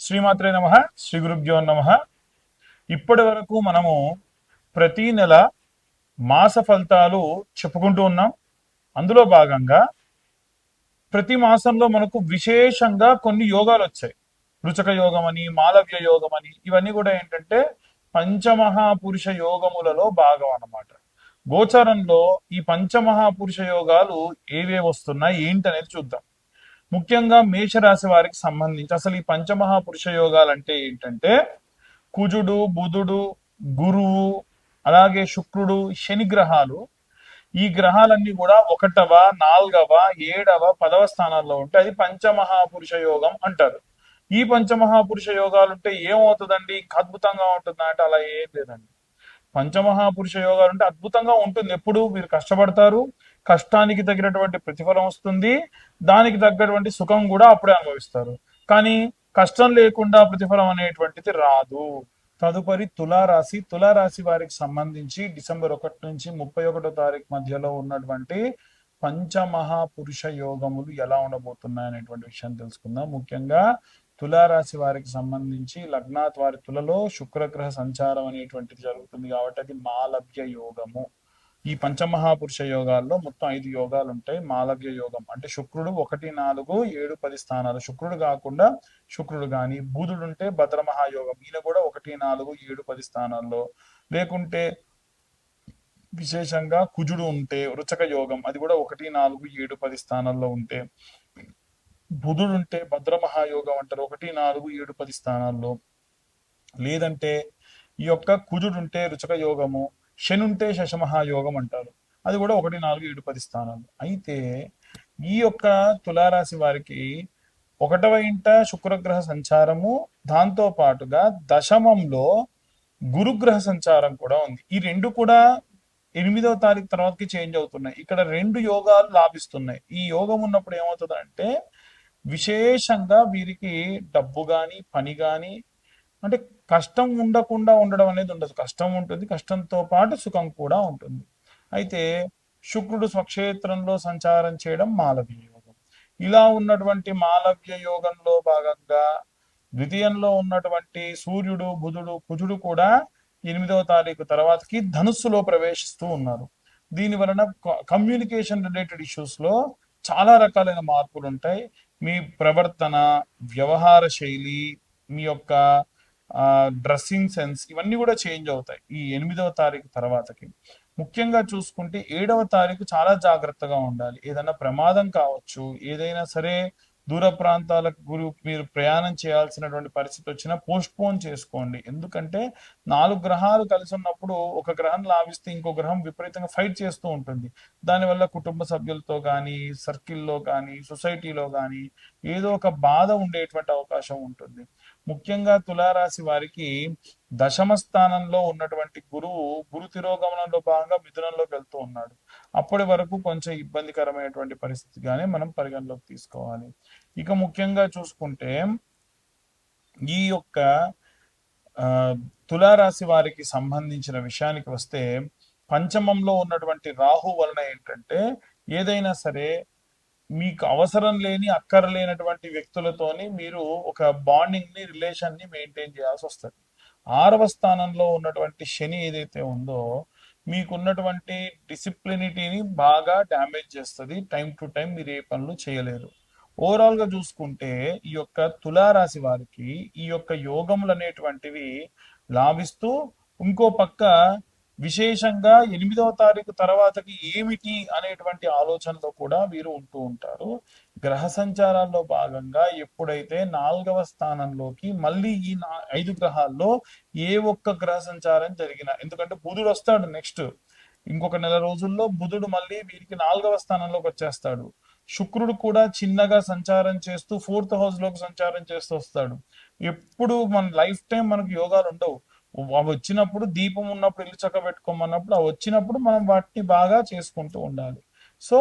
శ్రీమాత్రే నమః. శ్రీ గురుభ్యో నమః. ఇప్పటి వరకు మనము ప్రతి నెల మాస ఫలితాలు చెప్పుకుంటూ ఉన్నాం. అందులో భాగంగా ప్రతి మాసంలో మనకు విశేషంగా కొన్ని యోగాలు వచ్చాయి. రుచక యోగం అని, మాలవ్య యోగం అని, ఇవన్నీ కూడా ఏంటంటే పంచమహాపురుష యోగములలో భాగం అన్నమాట. గోచారంలో ఈ పంచమహాపురుష యోగాలు ఏవే వస్తున్నాయి ఏంటనేది చూద్దాం. ముఖ్యంగా మేషరాశి వారికి సంబంధించి అసలు ఈ పంచమహాపురుష యోగాలు అంటే ఏంటంటే కుజుడు, బుధుడు, గురువు, అలాగే శుక్రుడు, శని గ్రహాలు. ఈ గ్రహాలన్నీ కూడా ఒకటవ, నాలుగవ, ఏడవ, పదవ స్థానాల్లో ఉంటే అది పంచమహాపురుష యోగం అంటారు. ఈ పంచమహాపురుష యోగాలు ఉంటే ఏమవుతుందండి? ఇంకా అద్భుతంగా ఉంటుందా అంటే అలా ఏం లేదండి. పంచమహాపురుష యోగాలు అంటే అద్భుతంగా ఉంటుంది. ఎప్పుడు మీరు కష్టపడతారు, కష్టానికి తగినటువంటి ప్రతిఫలం వస్తుంది, దానికి తగ్గటువంటి సుఖం కూడా అప్పుడే అనుభవిస్తారు. కానీ కష్టం లేకుండా ప్రతిఫలం అనేటువంటిది రాదు. తదుపరి తులారాశి. తులారాశి వారికి సంబంధించి డిసెంబర్ 1 నుంచి 31 తారీఖు మధ్యలో ఉన్నటువంటి పంచమహాపురుష యోగములు ఎలా ఉండబోతున్నాయి అనేటువంటి విషయాన్ని తెలుసుకుందాం. ముఖ్యంగా తులారాశి వారికి సంబంధించి లగ్నాత్ వారి తులలో శుక్రగ్రహ సంచారం అనేటువంటిది జరుగుతుంది కాబట్టి అది మాలవ్య యోగము. ఈ పంచమహాపురుష యోగాల్లో మొత్తం 5 యోగాలు ఉంటాయి. మాలవ్య యోగం అంటే శుక్రుడు 1, 4, 7, 10 స్థానాలు. శుక్రుడు కాకుండా శుక్రుడు గాని, బుధుడు ఉంటే భద్రమహాయోగం, ఈయన కూడా 1, 4, 7, 10 స్థానాల్లో. లేకుంటే విశేషంగా కుజుడు ఉంటే వృచక యోగం, అది కూడా 1, 4, 7, 10 స్థానాల్లో ఉంటే. బుధుడు ఉంటే భద్రమహాయోగం అంటారు, 1, 4, 7, 10 స్థానాల్లో. లేదంటే ఈ యొక్క కుజుడు ఉంటే రుచక యోగము, శని ఉంటే శశమహాయోగం అంటారు, అది కూడా 1, 4, 7, 10 స్థానాలు. అయితే ఈ యొక్క తులారాశి వారికి 1వ ఇంట శుక్రగ్రహ సంచారము, దాంతో పాటుగా దశమంలో గురుగ్రహ సంచారం కూడా ఉంది. ఈ రెండు కూడా 8వ తారీఖు తర్వాతకి చేంజ్ అవుతున్నాయి. ఇక్కడ 2 యోగాలు లాభిస్తున్నాయి. ఈ యోగం ఉన్నప్పుడు ఏమవుతుందంటే విశేషంగా వీరికి డబ్బు గాని, పని గాని, అంటే కష్టం ఉండకుండా ఉండడం అనేది ఉండదు. కష్టం ఉంటుంది, కష్టంతో పాటు సుఖం కూడా ఉంటుంది. అయితే శుక్రుడు స్వక్షేత్రంలో సంచారం చేయడం మాలవ్య యోగం. ఇలా ఉన్నటువంటి మాలవ్య యోగంలో భాగంగా ద్వితీయంలో ఉన్నటువంటి సూర్యుడు, బుధుడు, కుజుడు కూడా 8వ తారీఖు తర్వాతకి ధనుస్సులో ప్రవేశిస్తూ ఉన్నారు. దీని వలన కమ్యూనికేషన్ రిలేటెడ్ ఇష్యూస్ లో చాలా రకాలైన మార్పులు ఉంటాయి. మీ ప్రవర్తన, వ్యవహార శైలి, మీ యొక్క డ్రెస్సింగ్ సెన్స్, ఇవన్నీ కూడా చేంజ్ అవుతాయి ఈ 8వ తారీఖు తర్వాతకి. ముఖ్యంగా చూసుకుంటే 7వ తారీఖు చాలా జాగ్రత్తగా ఉండాలి. ఏదైనా ప్రమాదం కావచ్చు, ఏదైనా సరే దూర ప్రాంతాలకు మీరు ప్రయాణం చేయాల్సినటువంటి పరిస్థితి వచ్చినా పోస్ట్ పోన్ చేసుకోండి. ఎందుకంటే 4 గ్రహాలు కలిసి ఉన్నప్పుడు ఒక గ్రహం లాభిస్తే ఇంకో గ్రహం విపరీతంగా ఫైట్ చేస్తూ ఉంటుంది. దానివల్ల కుటుంబ సభ్యులతో కానీ, సర్కిల్లో కానీ, సొసైటీలో కానీ ఏదో ఒక బాధ ఉండేటువంటి అవకాశం ఉంటుంది. ముఖ్యంగా తులారాశి వారికి దశమ స్థానంలో ఉన్నటువంటి గురువు గురు తిరోగమనంలో భాగంగా మిథునంలోకి వెళ్తూ ఉన్నాడు. అప్పటి వరకు కొంచెం ఇబ్బందికరమైనటువంటి పరిస్థితిగానే మనం పరిగణలోకి తీసుకోవాలి. ఇక ముఖ్యంగా చూసుకుంటే ఈ యొక్క ఆ తులారాశి వారికి సంబంధించిన విషయానికి వస్తే పంచమంలో ఉన్నటువంటి రాహు వలన ఏంటంటే ఏదైనా సరే మీకు అవసరం లేని, అక్కరలేనటువంటి వ్యక్తులతోని మీరు ఒక బాండింగ్ ని, రిలేషన్ ని మెయింటైన్ చేయాల్సి వస్తుంది. 6వ స్థానంలో ఉన్నటువంటి శని ఏదైతే ఉందో మీకున్నటువంటి డిసిప్లినిటీని బాగా డ్యామేజ్ చేస్తుంది. టైం టు టైం మీరు ఏ పనులు చేయలేరు. ఓవరాల్ గా చూసుకుంటే ఈ యొక్క తులారాశి వారికి ఈ యొక్క యోగములు అనేటువంటివి లాభిస్తూ, ఇంకో పక్క విశేషంగా 8వ తారీఖు తర్వాతకి ఏమిటి అనేటువంటి ఆలోచనలో కూడా వీరు ఉంటూ ఉంటారు. గ్రహ సంచారాల్లో భాగంగా ఎప్పుడైతే 4వ స్థానంలోకి మళ్ళీ ఈ 5 గ్రహాల్లో ఏ ఒక్క గ్రహ సంచారం జరిగినా, ఎందుకంటే బుధుడు వస్తాడు నెక్స్ట్ ఇంకొక నెల రోజుల్లో, బుధుడు మళ్ళీ వీరికి 4వ స్థానంలోకి వచ్చేస్తాడు. శుక్రుడు కూడా చిన్నగా సంచారం చేస్తూ 4th హౌస్ లోకి సంచారం చేస్తూ వస్తాడు. ఎప్పుడు మన లైఫ్ టైం మనకు యోగాలు ఉండవు. అవి వచ్చినప్పుడు దీపం ఉన్నప్పుడు ఇల్లు చక్క పెట్టుకోమన్నప్పుడు అవి వచ్చినప్పుడు మనం వాటిని బాగా చేసుకుంటూ ఉండాలి. సో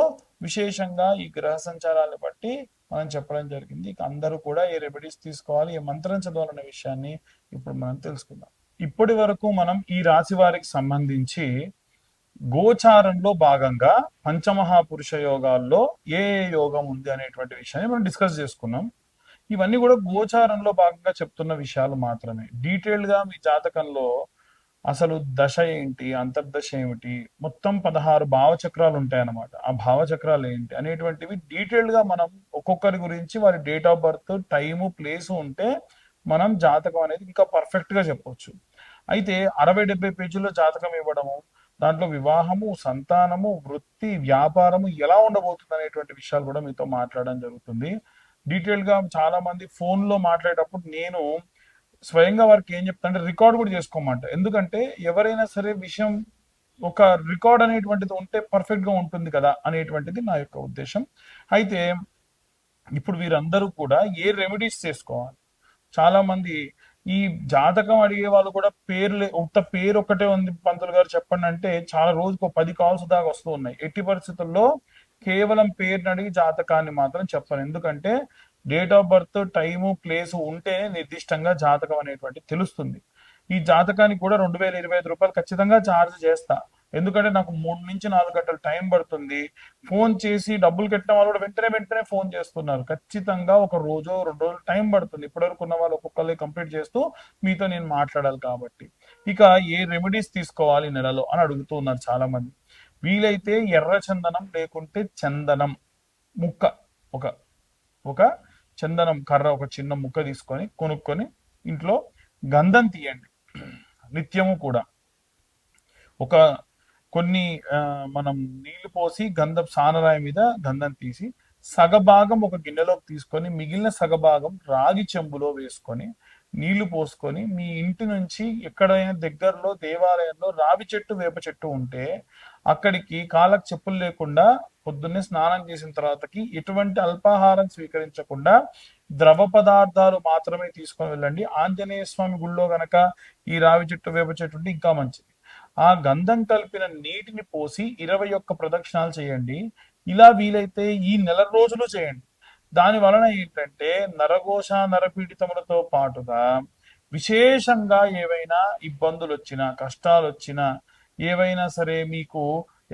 విశేషంగా ఈ గ్రహ సంచారాన్ని బట్టి మనం చెప్పడం జరిగింది. ఇక అందరూ కూడా ఏ రెమెడీస్ తీసుకోవాలి, ఏ మంత్రం చదవాలనే విషయాన్ని ఇప్పుడు మనం తెలుసుకుందాం. ఇప్పటి వరకు మనం ఈ రాశి వారికి సంబంధించి గోచారంలో భాగంగా పంచమహాపురుష యోగాల్లో ఏ ఏ యోగం ఉంది అనేటువంటి విషయాన్ని మనం డిస్కస్ చేసుకున్నాం. ఇవన్నీ కూడా గోచారంలో భాగంగా చెప్తున్న విషయాలు మాత్రమే. డీటెయిల్డ్ గా మీ జాతకంలో అసలు దశ ఏంటి, అంతర్దశ ఏమిటి, మొత్తం 16 భావచక్రాలు ఉంటాయన్నమాట. ఆ భావచక్రాలు ఏంటి అనేటువంటివి డీటెయిల్డ్ గా మనం ఒక్కొక్కరి గురించి వారి date of birth, time, place ఉంటే మనం జాతకం అనేది ఇంకా పర్ఫెక్ట్ గా చెప్పొచ్చు. అయితే 60-70 పేజీల్లో జాతకం ఇవ్వడము, దాంట్లో వివాహము, సంతానము, వృత్తి, వ్యాపారము ఎలా ఉండబోతుంది అనేటువంటి విషయాలు కూడా మీతో మాట్లాడడం జరుగుతుంది. డీటెయిల్ గా చాలా మంది ఫోన్ లో మాట్లాడేటప్పుడు నేను స్వయంగా వారికి ఏం చెప్తా అంటే రికార్డ్ కూడా చేసుకోమంట. ఎందుకంటే ఎవరైనా సరే విషయం ఒక రికార్డ్ అనేటువంటిది ఉంటే పర్ఫెక్ట్ గా ఉంటుంది కదా అనేటువంటిది నా యొక్క ఉద్దేశం. అయితే ఇప్పుడు వీరందరూ కూడా ఏ రెమెడీస్ చేసుకోవాలి? చాలా మంది ఈ జాతకం అడిగే వాళ్ళు కూడా పేర్లు, ఉత్త పేరు ఒక్కటే ఉంది పంతులు గారు చెప్పండి అంటే చాలా రోజుకు 10 కాల్స్ దాకా వస్తూ ఉన్నాయి. ఎట్టి పరిస్థితుల్లో కేవలం పేరుని అడిగి జాతకాన్ని మాత్రం చెప్పను. ఎందుకంటే date of birth, time, place ఉంటేనే నిర్దిష్టంగా జాతకం అనేటువంటి తెలుస్తుంది. ఈ జాతకానికి కూడా 2025 రూపాయలు ఖచ్చితంగా ఛార్జ్ చేస్తా. ఎందుకంటే నాకు 3 నుంచి 4 గంటలు టైం పడుతుంది. ఫోన్ చేసి డబ్బులు కట్టిన వాళ్ళు కూడా వెంటనే వెంటనే ఫోన్ చేస్తున్నారు. ఖచ్చితంగా ఒక రోజు 2 రోజులు టైం పడుతుంది. ఇప్పటివరకు ఉన్న వాళ్ళు ఒక్కొక్కరు కంప్లీట్ చేస్తూ మీతో నేను మాట్లాడాలి కాబట్టి. ఇక ఏ రెమెడీస్ తీసుకోవాలి నెలలో అని అడుగుతూ ఉన్నారు చాలా మంది. వీలైతే ఎర్ర చందనం లేకుంటే చందనం ముక్క, ఒక ఒక చందనం కర్ర ఒక చిన్న ముక్క తీసుకొని కొనుక్కొని ఇంట్లో గంధం తీయండి నిత్యము కూడా. ఒక కొన్ని మనం నీళ్లు పోసి గంధం సానరాయి మీద గంధం తీసి సగభాగం ఒక గిన్నెలోకి తీసుకొని మిగిలిన సగభాగం రాగి చెంబులో వేసుకొని నీళ్లు పోసుకొని మీ ఇంటి నుంచి ఎక్కడైనా దగ్గరలో దేవాలయంలో రావి చెట్టు, వేప చెట్టు ఉంటే అక్కడికి కాళ్ళకు చెప్పులు లేకుండా పొద్దున్నే స్నానం చేసిన తర్వాతకి ఎటువంటి అల్పాహారం స్వీకరించకుండా ద్రవ పదార్థాలు మాత్రమే తీసుకొని వెళ్ళండి. ఆంజనేయ స్వామి గుళ్ళో గనక ఈ రావి చెట్టు, వేప చెట్టు ఉంటే ఇంకా మంచిది. ఆ గంధం కలిపిన నీటిని పోసి 21 ప్రదక్షిణాలు చేయండి. ఇలా వీలైతే ఈ నెల రోజులు చేయండి. దాని వలన ఏంటంటే నరఘోష, నరపీడితములతో పాటుగా విశేషంగా ఏవైనా ఇబ్బందులు వచ్చినా, కష్టాలు వచ్చినా, ఏవైనా సరే మీకు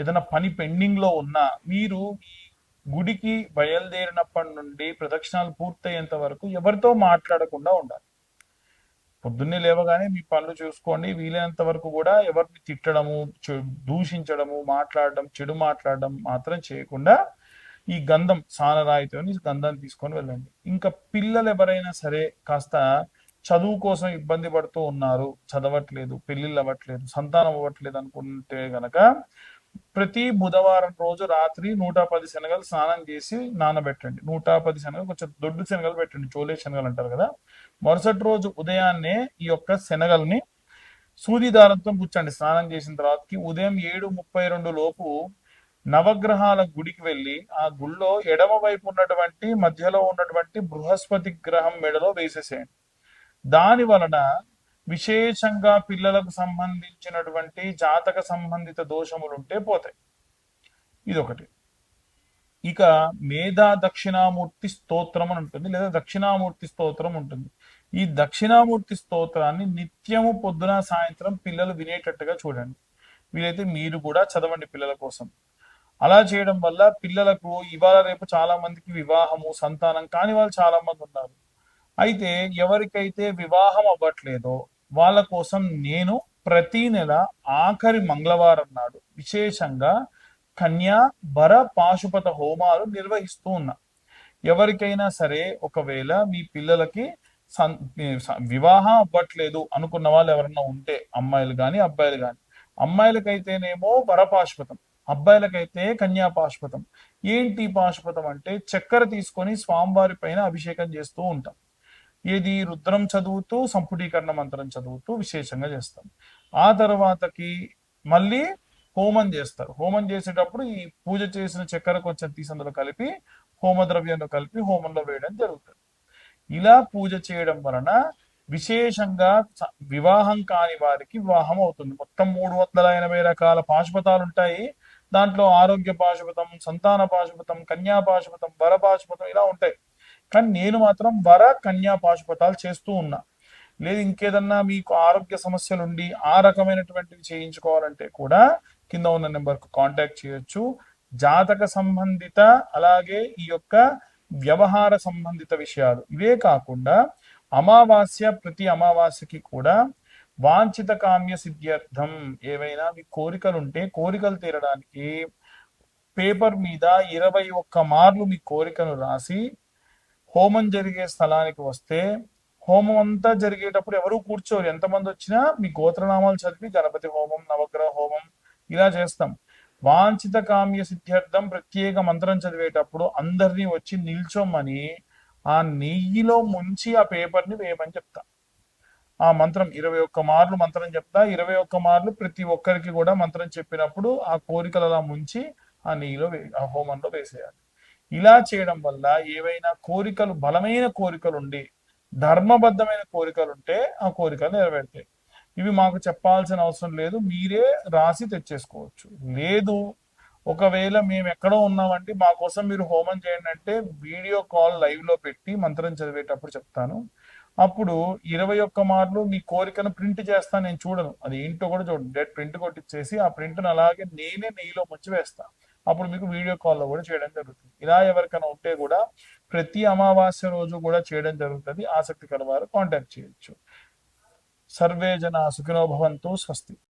ఏదైనా పని పెండింగ్ లో ఉన్నా మీరు ఈ గుడికి బయలుదేరినప్పటి నుండి ప్రదక్షిణాలు పూర్తయ్యేంత వరకు ఎవరితో మాట్లాడకుండా ఉండాలి. పొద్దున్నే లేవగానే మీ పనులు చూసుకోండి. వీలైనంత వరకు కూడా ఎవరిని తిట్టడము, దూషించడము, మాట్లాడడం, చెడు మాట్లాడడం మాత్రం చేయకుండా ఈ గంధం సానరాయితో గంధం తీసుకొని వెళ్ళండి. ఇంకా పిల్లలు ఎవరైనా సరే కాస్త చదువు కోసం ఇబ్బంది పడుతూ ఉన్నారు, చదవట్లేదు, పెళ్లిళ్ళు అవ్వట్లేదు, సంతానం అవ్వట్లేదు అనుకుంటే గనక ప్రతి బుధవారం రోజు రాత్రి 110 శనగలు స్నానం చేసి నానబెట్టండి. 110 శనగలు, కొంచెం దొడ్డు శనగలు పెట్టండి, చోలే శనగలు అంటారు కదా. మరుసటి రోజు ఉదయాన్నే ఈ యొక్క శనగల్ని సూది దారంతో గుచ్చండి. స్నానం చేసిన తర్వాతకి ఉదయం 7:32 లోపు నవగ్రహాల గుడికి వెళ్ళి ఆ గుళ్ళో ఎడమ వైపు ఉన్నటువంటి మధ్యలో ఉన్నటువంటి బృహస్పతి గ్రహం మెడలో వేసేసేయండి. దాని వలన విశేషంగా పిల్లలకు సంబంధించినటువంటి జాతక సంబంధిత దోషములుంటే పోతాయి. ఇదొకటి. ఇక మేధా దక్షిణామూర్తి స్తోత్రం అని ఉంటుంది, లేదా దక్షిణామూర్తి స్తోత్రం ఉంటుంది. ఈ దక్షిణామూర్తి స్తోత్రాన్ని నిత్యము పొద్దున సాయంత్రం పిల్లలు వినేటట్టుగా చూడండి. వీలైతే మీరు కూడా చదవండి పిల్లల కోసం. అలా చేయడం వల్ల పిల్లలకు ఇవాళ రేపు చాలా మందికి వివాహము, సంతానం కాని వాళ్ళు చాలా మంది ఉన్నారు. అయితే ఎవరికైతే వివాహం అవ్వట్లేదో వాళ్ళ కోసం నేను ప్రతి నెల ఆఖరి మంగళవారం నాడు విశేషంగా కన్యా వర పాశుపత హోమాలు నిర్వహిస్తూ ఉన్నా. ఎవరికైనా సరే ఒకవేళ మీ పిల్లలకి వివాహం అవ్వట్లేదు అనుకున్న వాళ్ళు ఎవరన్నా ఉంటే, అమ్మాయిలు కానీ అబ్బాయిలు కానీ, అమ్మాయిలకైతేనేమో వరపాశుపతం, అబ్బాయిలకైతే కన్యా పాశుపతం. ఏంటి పాశుపతం అంటే చక్కెర తీసుకొని స్వామివారి పైన అభిషేకం చేస్తూ ఉంటాం. ఏది రుద్రం చదువుతూ సంపుటీకరణ మంత్రం చదువుతూ విశేషంగా చేస్తాం. ఆ తర్వాతకి మళ్ళీ హోమం చేస్తారు. హోమం చేసేటప్పుడు ఈ పూజ చేసిన చక్కెర కొంచెం తీసి అందులో కలిపి హోమ ద్రవ్యంలో కలిపి హోమంలో వేయడం జరుగుతుంది. ఇలా పూజ చేయడం వలన విశేషంగా వివాహం కాని వారికి వివాహం అవుతుంది. మొత్తం 380 రకాల పాశుపతాలు ఉంటాయి. దాంట్లో ఆరోగ్య పాశుపతం, సంతాన పాశుపతం, కన్యా పాశుపతం, వర పాశుపతం ఇలా ఉంటాయి. కానీ నేను మాత్రం వర కన్యా పాశుపతాలు చేస్తూ ఉన్నా. లేదు ఇంకేదన్నా మీకు ఆరోగ్య సమస్యలు ఉండి ఆ రకమైనటువంటివి చేయించుకోవాలంటే కూడా కింద ఉన్న నెంబర్కు కాంటాక్ట్ చేయొచ్చు. జాతక సంబంధిత అలాగే ఈ యొక్క వ్యవహార సంబంధిత విషయాలు. ఇవే కాకుండా అమావాస్య, ప్రతి అమావాస్యకి కూడా వాంఛిత కామ్య సిద్ధ్యర్థం, ఏవైనా మీ కోరికలు ఉంటే కోరికలు తీరడానికి పేపర్ మీద 21 మార్లు మీ కోరికను రాసి హోమం జరిగే స్థలానికి వస్తే, హోమం అంతా జరిగేటప్పుడు ఎవరు కూర్చోరు, ఎంతమంది వచ్చినా మీ గోత్రనామాలు చదివి గణపతి హోమం, నవగ్రహ హోమం ఇలా చేస్తాం. వాంఛిత కామ్య సిద్ధ్యర్థం ప్రత్యేక మంత్రం చదివేటప్పుడు అందరినీ వచ్చి నిల్చోమని ఆ నెయ్యిలో ముంచి ఆ పేపర్ని వేయమని చెప్తా. ఆ మంత్రం 21 మార్లు మంత్రం చెప్తా. 21 మార్లు ప్రతి ఒక్కరికి కూడా మంత్రం చెప్పినప్పుడు ఆ కోరికలు అలా ముంచి ఆ నెయ్యిలో ఆ హోమంలో వేసేయాలి. ఇలా చేయడం వల్ల ఏవైనా కోరికలు, బలమైన కోరికలు ఉండి ధర్మబద్ధమైన కోరికలు ఉంటే ఆ కోరికలు నెరవేరుతాయి. ఇవి మాకు చెప్పాల్సిన అవసరం లేదు, మీరే రాసి తెచ్చేసుకోవచ్చు. లేదు, ఒకవేళ మేము ఎక్కడో ఉన్నామంటే మా కోసం మీరు హోమం చేయండి అంటే వీడియో కాల్ లైవ్ లో పెట్టి మంత్రం చదివేటప్పుడు చెప్తాను. అప్పుడు 21 మార్లు మీ కోరికను ప్రింట్ చేస్తాను, నేను చూడను, అది ఏంటో కూడా చూడండి, డైరెక్ట్ ప్రింట్ కొట్టించేసి ఆ ప్రింట్ను అలాగే నేనే నెయ్యిలో ముంచి వేస్తాను. అప్పుడు మీకు వీడియో కాల్లో కూడా చేయడం జరుగుతుంది. ఇలా ఎవరికైనా ఉంటే కూడా ప్రతి అమావాస్య రోజు కూడా చేయడం జరుగుతుంది. ఆసక్తికర వారు కాంటాక్ట్ చేయొచ్చు. సర్వే జన సుఖినో భవంతు. స్వస్తి.